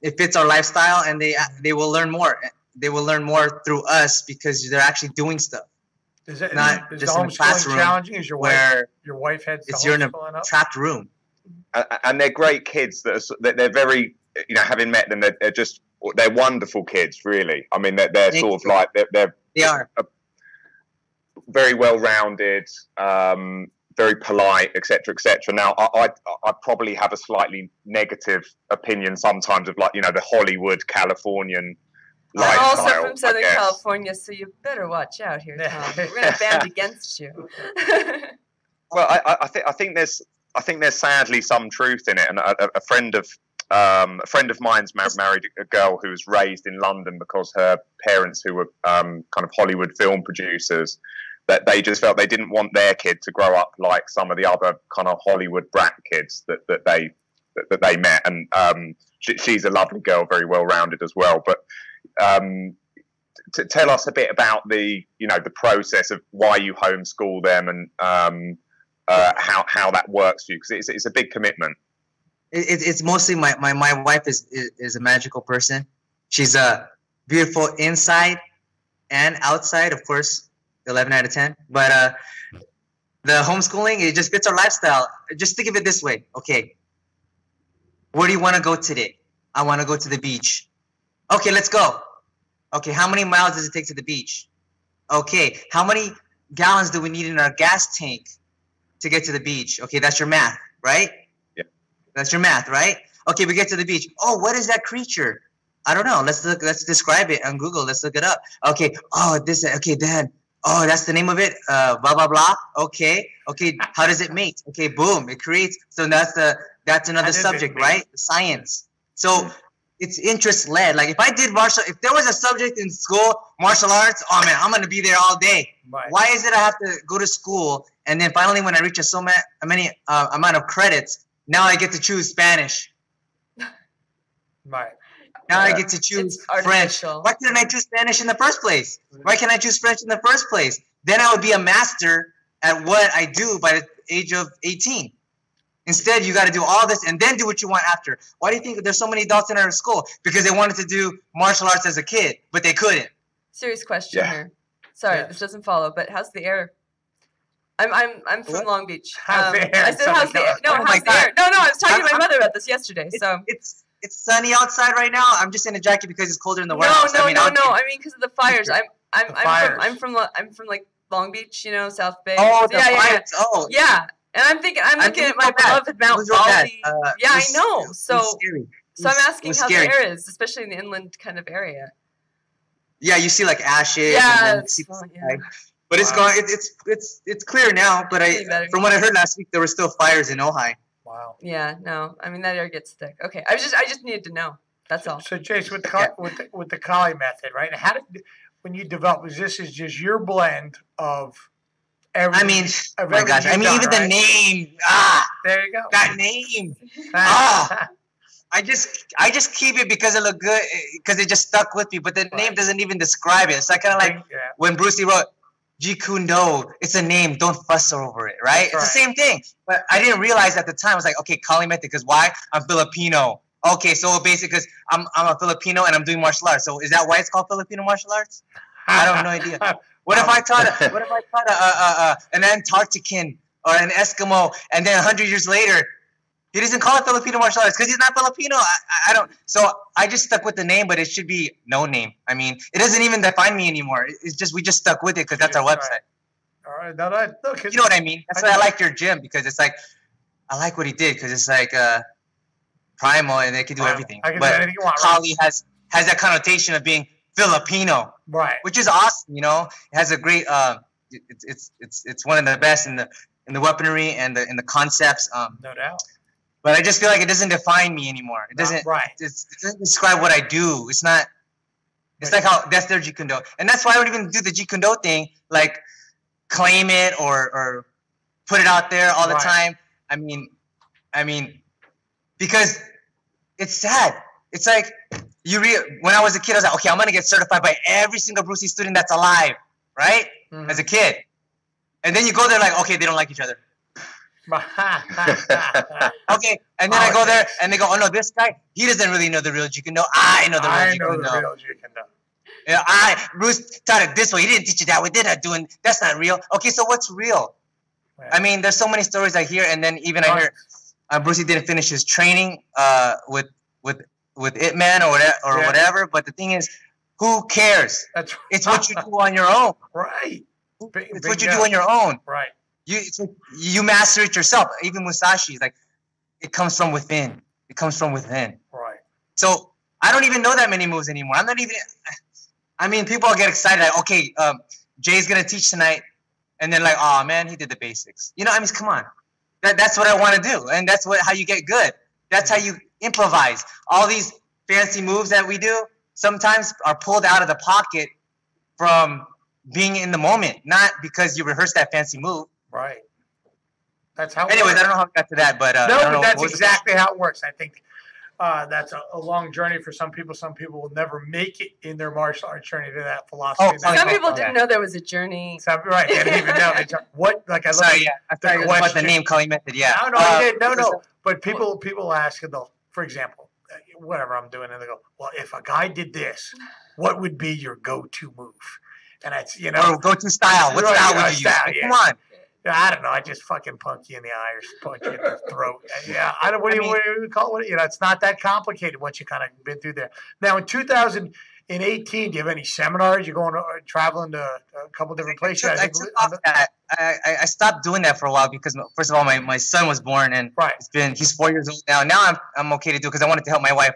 it fits our lifestyle, and they will learn more. They will learn more through us because they're actually doing stuff. Is it not is just the in the classroom? Challenging? Is your wife heads? You're in a trapped room. And they're great kids. They're very, having met them, they're wonderful kids. Really, I mean, they're sort of like they are very well rounded. Very polite, etc., etc. Now, I probably have a slightly negative opinion sometimes of the Hollywood Californian lifestyle. I'm also from Southern California, so you better watch out here, Tom. We're gonna band against you. Well, I think there's sadly some truth in it, and a friend of mine's married a girl who was raised in London because her parents, who were kind of Hollywood film producers, that they just felt they didn't want their kid to grow up like some of the other kind of Hollywood brat kids that they met. And she's a lovely girl, very well rounded as well. But tell us a bit about the process of why you homeschool them and how that works for you, because it's a big commitment. It's mostly my wife is a magical person. She's beautiful inside and outside, of course, 11 out of 10. But the homeschooling, it just fits our lifestyle. Just think of it this way. Okay, where do you want to go today? I want to go to the beach. Okay, let's go. Okay, how many miles does it take to the beach? Okay, how many gallons do we need in our gas tank to get to the beach? Okay, that's your math, right? Yeah. That's your math, right? Okay, we get to the beach. Oh, what is that creature? I don't know. Let's look. Let's describe it on Google. Let's look it up. Okay. Oh, this. Okay, then. Oh, that's the name of it. Blah blah blah. Okay. Okay. How does it mate? Okay. Boom. It creates. So that's another subject, right? Science. So it's interest led. Like if there was a subject in school, martial arts. Oh man, I'm gonna be there all day. Right. Why is it I have to go to school and then finally when I reach a many amount of credits, now I get to choose Spanish. Right. Now I get to choose French. Why couldn't I choose Spanish in the first place? Why can't I choose French in the first place? Then I would be a master at what I do by the age of 18. Instead, you got to do all this and then do what you want after. Why do you think there's so many adults in our school? Because they wanted to do martial arts as a kid, but they couldn't. Serious question here. Sorry, this doesn't follow. But how's the air? I'm from Long Beach. How's the air? I said how's the air? No, how's the air? No, I was talking to my mother about this yesterday. So it's sunny outside right now. I'm just in a jacket because it's colder in the warehouse. No. I mean, because of the fires. I'm from like Long Beach, South Bay. Oh, the fires. Oh, yeah. And I'm looking at my beloved Mount Baldy. Yeah, I know. So I'm asking how the air is, especially in the inland kind of area. Yeah, you see like ashes. Yeah, but it's gone. It's clear now. But from what I heard last week, there were still fires in Ojai. Wow. Yeah, no. I mean that air gets thick. Okay, I just needed to know. That's all. So Jace, with the Kali method, right? When you develop, this is just your blend of everything. My gosh. Even the name. There you go. That name. I just keep it because it looked good, because it just stuck with me. But the name doesn't even describe it. It's like kind of like when Bruce Lee wrote Jeet Kune Do. It's a name. Don't fuss over it, right? It's the same thing. But I didn't realize at the time. I was like, okay, Kali method. Because why? I'm Filipino. Okay, so basically, because I'm a Filipino and I'm doing martial arts. So is that why it's called Filipino martial arts? I have no idea. What if I taught an Antarctican or an Eskimo, and then 100 years later, he doesn't call it Filipino martial arts because he's not Filipino. I don't. So I just stuck with the name, but it should be no name. I mean, it doesn't even define me anymore. It's just we just stuck with it because that's our website. All right. No, look, you know what I mean? That's why I like your gym, because it's like I like what he did, because it's like primal and they can do everything. I can but do anything you want. Kali has that connotation of being Filipino, right? Which is awesome. It has a great. It's one of the best in the weaponry and in the concepts. No doubt. But I just feel like it doesn't define me anymore. It doesn't. Right. It doesn't describe what I do. It's not. It's like how that's their Jeet Kune Do, and that's why I don't even do the Jeet Kune Do thing, like claim it or put it out there all the time. I mean, because it's sad. It's like when I was a kid, I was like, okay, I'm gonna get certified by every single Bruce Lee student that's alive, right? Mm-hmm. As a kid, and then you go there like, okay, they don't like each other. Okay, and then I go there and they go, oh no, this guy, he doesn't really know the real Jeet Kune Do. I know the real Jeet Kune Do. Bruce taught it this way. He didn't teach it that way. They're not doing. That's not real. Okay, so what's real? Yeah. I mean, there's so many stories I hear, and then even I hear Bruce Lee didn't finish his training with Ip Man or whatever. But the thing is, who cares? It's what you do on your own. Right. It's what you do on your own. Right. You master it yourself. Even Musashi is like, it comes from within. It comes from within. Right. So I don't even know that many moves anymore. I'm not even. I mean, people get excited. Like, okay, Jay's gonna teach tonight, and then like, oh man, he did the basics. I mean, come on. That's what I want to do, and that's how you get good. That's how you improvise. All these fancy moves that we do sometimes are pulled out of the pocket from being in the moment, not because you rehearsed that fancy move. Right. That's how. Anyways, I don't know how I got to that, but no, but that's exactly how it works. I think that's a long journey for some people. Some people will never make it in their martial arts journey to that philosophy. Some people didn't know there was a journey. Right, they didn't even know. What? Like I love I thought you about the name Kali method. Yeah. No. But people ask, for example, whatever I'm doing, and they go, "Well, if a guy did this, what would be your go-to move?" And it's or go-to style. What style would you use? Yeah. Come on. Yeah, I don't know. I just fucking punk you in the eye or punch you in the throat. Yeah, I don't. What do you call it? It's not that complicated once you kind of been through there. Now, in 2018, do you have any seminars? You're going traveling to a couple different places. I took off that. I stopped doing that for a while because first of all, my son was born and he's 4 years old now. Now I'm okay to do it because I wanted to help my wife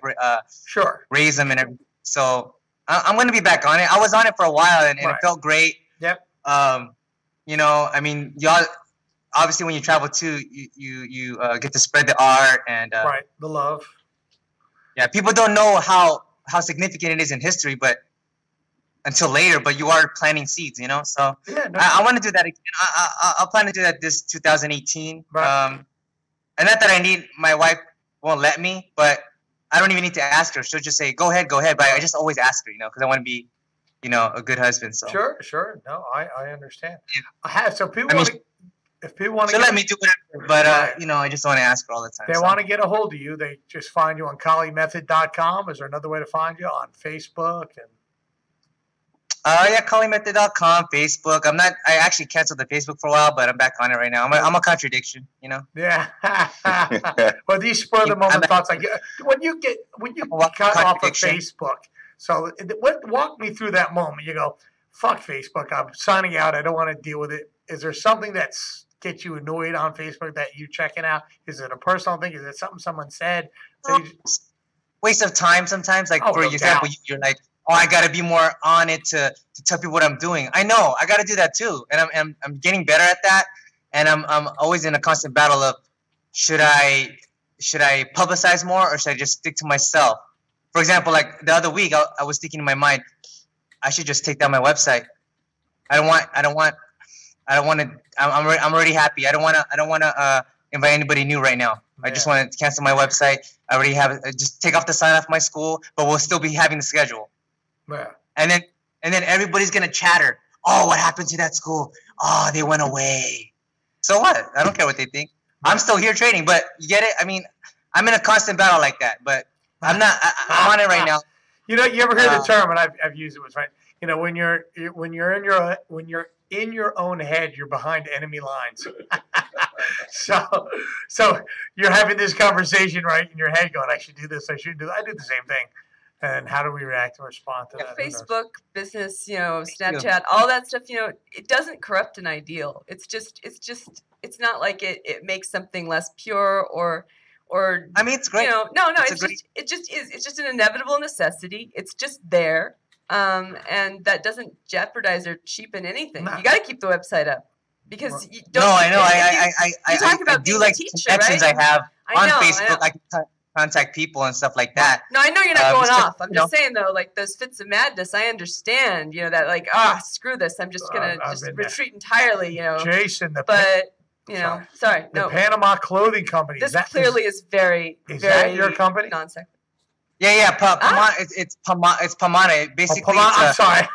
raise him and everything. So I'm going to be back on it. I was on it for a while and it felt great. Yep. I mean, y'all obviously when you travel too, you get to spread the art and the love. Yeah, people don't know how significant it is in history, but until later. But you are planting seeds, So I want to do that again. I'll plan to do that this 2018. Right. And not that my wife won't let me, but I don't even need to ask her. She'll just say, "Go ahead." But I just always ask her, because I want to be. A good husband. So sure. No, I understand. Yeah. So people if people want to, she'll let me do whatever. But I just want to ask her all the time. They want to get a hold of you. They just find you on KaliMethod.com. Is there another way to find you on Facebook and? KaliMethod.com, Facebook. I actually canceled the Facebook for a while, but I'm back on it right now. I'm a contradiction, Yeah. Well, these spur of the moment thoughts, like when you cut off of Facebook. So walk me through that moment. You go, fuck Facebook. I'm signing out. I don't want to deal with it. Is there something that's gets you annoyed on Facebook that you checking out? Is it a personal thing? Is it something someone said? Waste of time sometimes. Like for example, you're like, oh, I got to be more on it to tell people what I'm doing. I know I got to do that too, and I'm getting better at that. And I'm always in a constant battle of should I publicize more or should I just stick to myself? For example, like the other week, I was thinking in my mind, I should just take down my website. I'm already happy. I don't want to invite anybody new right now. I just want to cancel my website. I already have just take off the sign off my school, but we'll still be having the schedule. Yeah. And then everybody's gonna chatter. Oh, what happened to that school? Oh, they went away. So what? I don't care what they think. I'm still here training, but you get it? I mean, I'm in a constant battle like that, but I'm not. I'm on it right now. You ever hear the term? And I've used it. Was right. When you're in your own head, you're behind enemy lines. so you're having this conversation right in your head, going, "I should do this. I should do that." I do the same thing. And how do we react and respond to that? Facebook, business, Snapchat, all that stuff. It doesn't corrupt an ideal. It's it's not like it makes something less pure or. I mean, it's great. No. It's just an inevitable necessity. It's just there, and that doesn't jeopardize or cheapen anything. No. You got to keep the website up because you don't. No, I know. I do like the connections I have on Facebook. I can contact people and stuff like that. No, I know you're not going off. I'm just saying though, like those fits of madness. I understand. That like, screw this. I'm just gonna retreat entirely. Jason, sorry, the Panama Clothing Company. This clearly is very, is very that your company? Non-sequitur. Yeah. It's Pamana. Basically, I'm sorry.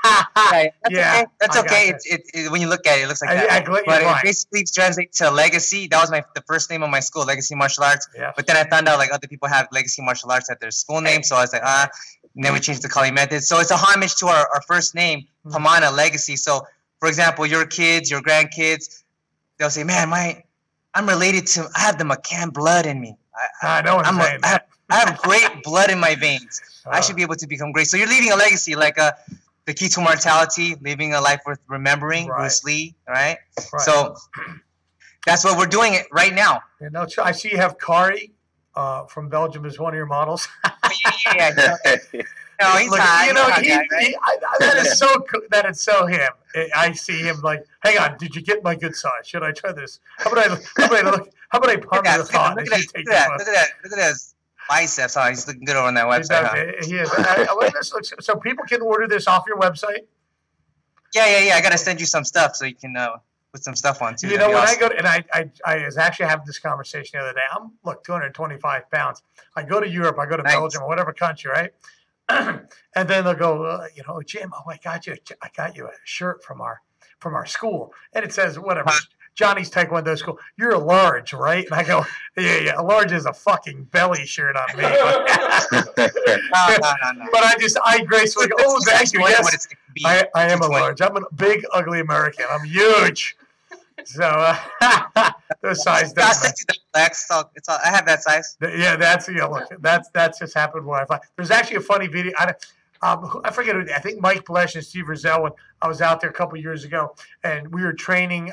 That's okay. It when you look at it, it looks like that. But it basically translates to legacy. That was the first name of my school, Legacy Martial Arts. Yeah. But then I found out like other people have Legacy Martial Arts at their school name, so I was like, And then we changed to Kali Method. So it's a homage to our first name, Pamana Legacy. So for example, your kids, your grandkids, they'll say, "Man, I'm related to. I have the McCann blood in me. I have great blood in my veins. I should be able to become great." So you're leaving a legacy, like the key to mortality, living a life worth remembering, Bruce Lee, right? So that's what we're doing it right now. I see you have Kari from Belgium as one of your models. Yeah. No, he's hot. That is so him. I see him like, hang on, did you get my good side? Should I try this? How about I ponder the thought? Look at his biceps. Oh, he's looking good over on that website. He is. So people can order this off your website? Yeah. I got to send you some stuff so you can put some stuff on too. You know, when I go to, and I was actually having this conversation the other day. I'm 225 pounds. I go to Europe, I go to Belgium or whatever country, right? And then they'll go, you know, Jim, I got you a shirt from our school, and it says whatever. Johnny's Taekwondo school. You're a large, right? And I go, yeah. A large is a fucking belly shirt on me. No. But I gracefully go, oh, thank you. Yes, I am a large. I'm a big, ugly American. I'm huge. So those size doesn't matter. It's all, I have that size. Yeah, look, that's just happened where I find. There's actually a funny video. I forget who. I think Mike Blesh and Steve Rizzo. When I was out there a couple years ago, and we were training.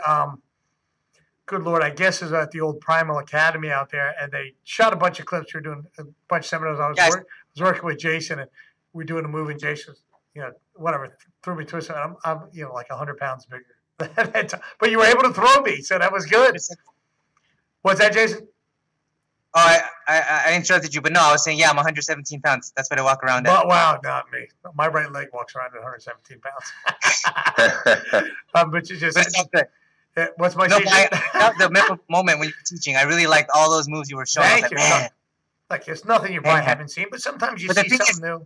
Good Lord, I guess is at the old Primal Academy out there, and they shot a bunch of clips. We were doing a bunch of seminars. I was working with Jason, and we were doing a movie. And Jason was, you know, whatever, threw me twisted. I'm you know, like 100 pounds bigger. But you were able to throw me, so that was good. What's that, Jason? Oh, I interrupted you, but no, I was saying, yeah, I'm 117 pounds. That's what I walk around at. Wow, not me. My right leg walks around at 117 pounds. But you just. What's my the moment when you were teaching, I really liked all those moves you were showing. Thank you. Like, it's nothing you probably haven't seen, but sometimes you see something new.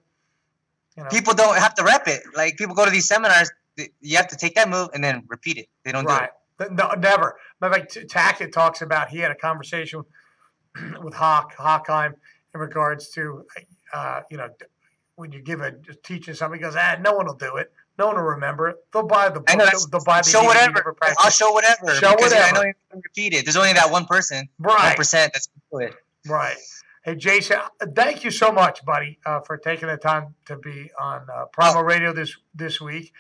You know? People don't have to rep it. Like, people go to these seminars, you have to take that move and then repeat it. They don't do it. No, never. Like, Tackett talks about, he had a conversation with Hockheim in regards to, you know, when you give a teacher something, he goes, no one will do it. No one will remember it. They'll buy the book. They'll buy the show whatever. I'll show whatever. I know you can repeat it. There's only that one person. Right. 1% that's going to do it. Right. Hey, Jason, thank you so much, buddy, for taking the time to be on Primal Radio this week.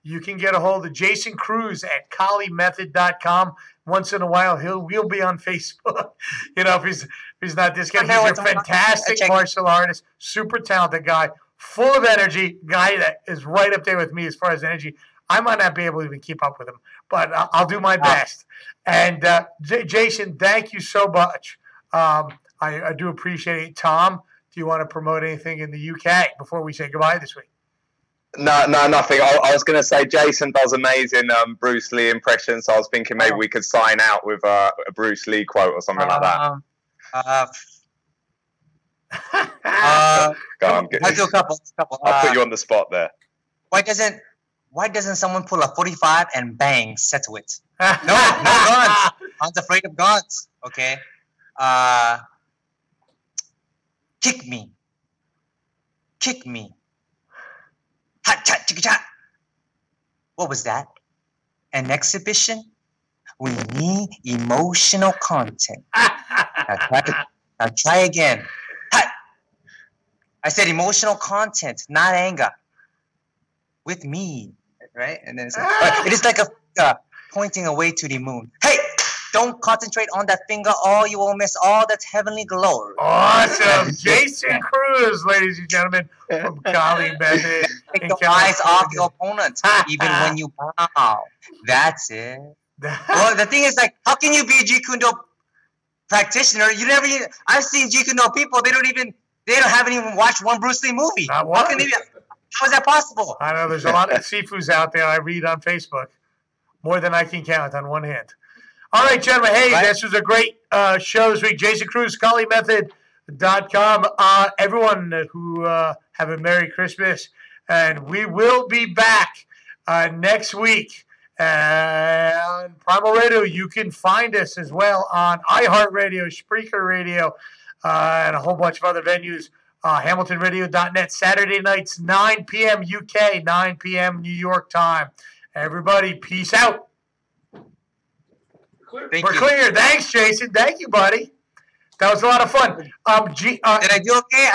You can get a hold of Jason Cruz at CollieMethod.com. Once in a while, we'll be on Facebook. You know, if he's not this guy, he's a fantastic martial artist, super talented guy. Full of energy, guy that is right up there with me as far as energy. I might not be able to even keep up with him, but I'll do my best. And Jason, thank you so much. I do appreciate it. Tom, do you want to promote anything in the UK before we say goodbye this week? No, nothing. I was going to say Jason does amazing Bruce Lee impressions, so I was thinking maybe we could sign out with a Bruce Lee quote or something like that. Go on, I'll do a couple. I'll put you on the spot there. Why doesn't someone pull a 45 and bang, settle it? No guns. I'm afraid of guns. Okay. Kick me. Hot chat, chicka chat. What was that? An exhibition? We need emotional content. Now try again. I said emotional content, not anger. With me, right? And then it is like a pointing away to the moon. Hey, don't concentrate on that finger, or you will miss all that heavenly glory. Awesome, Jason Cruz, ladies and gentlemen, from Collie Method. Take the eyes off your opponent, even when you bow. That's it. Well, the thing is, like, how can you be a Jeet Kune Do practitioner? I've seen Jeet Kune Do people. They haven't even watched one Bruce Lee movie. Not one. How is that possible? I know there's a lot of Sifus out there I read on Facebook. More than I can count on one hand. All right, gentlemen. Hey, this was a great show this week. Jason Cruz, CollieMethod.com. Everyone who have a Merry Christmas. And we will be back next week on Primal Radio. You can find us as well on iHeartRadio, Spreaker Radio, and a whole bunch of other venues. HamiltonRadio.net, Saturday nights, 9 p.m. UK, 9 p.m. New York time. Everybody, peace out. We're clear. Thanks, Jason. Thank you, buddy. That was a lot of fun. Did I do okay?